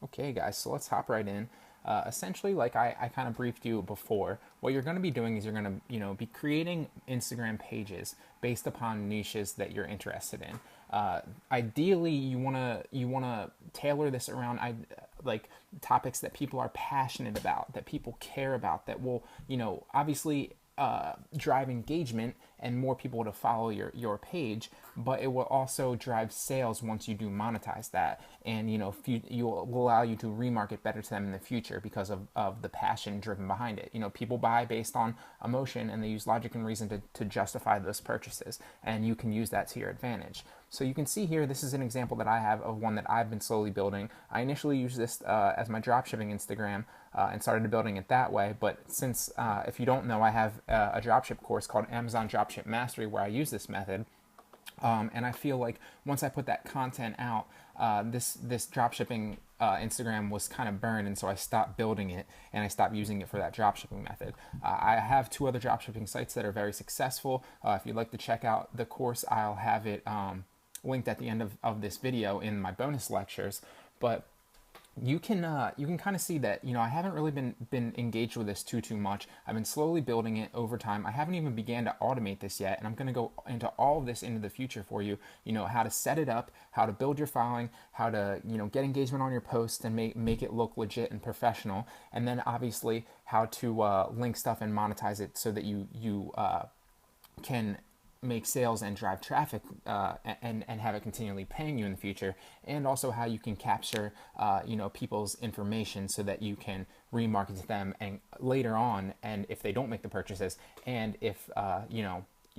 Okay, guys, so let's hop right in. Essentially, like I kind of briefed you before, what you're going to be doing is you're going to, be creating Instagram pages based upon niches that you're interested in. Ideally, you wanna tailor this around like topics that people are passionate about, that people care about, that will, obviously drive engagement and more people to follow your page, but it will also drive sales once you do monetize that. And you will allow you to remarket better to them in the future because of the passion driven behind it. People buy based on emotion, and they use logic and reason to justify those purchases, and you can use that to your advantage. So you can see here, this is an example that I have of one that I've been slowly building. I initially used this as my dropshipping Instagram and started building it that way. But since, if you don't know, I have a dropship course called Amazon Dropship Mastery where I use this method. And I feel like once I put that content out, this dropshipping Instagram was kind of burned, and so I stopped building it and I stopped using it for that dropshipping method. I have two other dropshipping sites that are very successful. If you'd like to check out the course, I'll have it linked at the end of this video in my bonus lectures. But you can kind of see that I haven't really been engaged with this too much. I've been slowly building it over time. I haven't even began to automate this yet, and I'm going to go into all of this into the future for you. How to set it up, how to build your following, how to get engagement on your posts and make it look legit and professional, and then obviously how to link stuff and monetize it so that you can make sales and drive traffic and have it continually paying you in the future, and also how you can capture people's information so that you can remarket to them and later on, and if they don't make the purchases, and if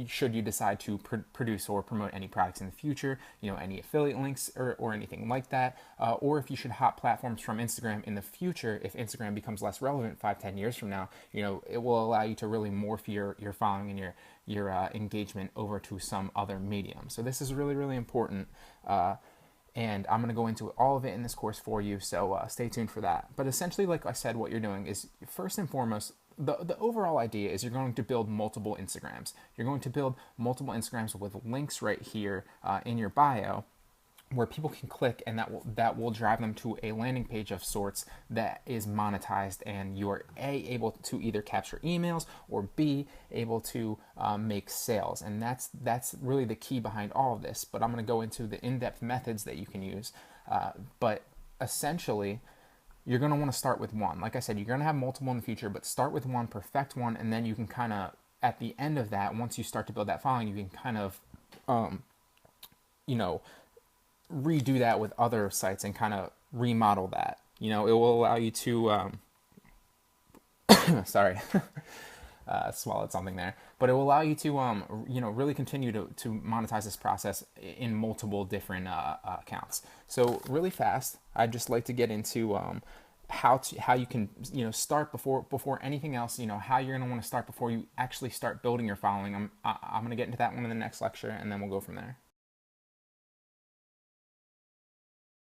should you decide to produce or promote any products in the future, any affiliate links or anything like that, or if you should hop platforms from Instagram in the future, if Instagram becomes less relevant 5-10 years from now, it will allow you to really morph your following and your engagement over to some other medium. So this is really, really important. And I'm going to go into all of it in this course for you, so stay tuned for that. But essentially, like I said, what you're doing is, first and foremost, the overall idea is you're going to build multiple Instagrams. You're going to build multiple Instagrams with links right here in your bio, where people can click, and that will drive them to a landing page of sorts that is monetized, and you are able to either capture emails or B, able to make sales. And that's really the key behind all of this. But I'm going to go into the in-depth methods that you can use. But essentially, you're going to want to start with one. Like I said, you're going to have multiple in the future, but start with one, perfect one, and then you can kind of, at the end of that, once you start to build that following, you can kind of, redo that with other sites and kind of remodel that. It will allow you to, sorry, swallowed something there, but it will allow you to, really continue to monetize this process in multiple different accounts. So really fast, I'd just like to get into how you can start before anything else. How you're going to want to start before you actually start building your following. I'm going to get into that one in the next lecture, and then we'll go from there.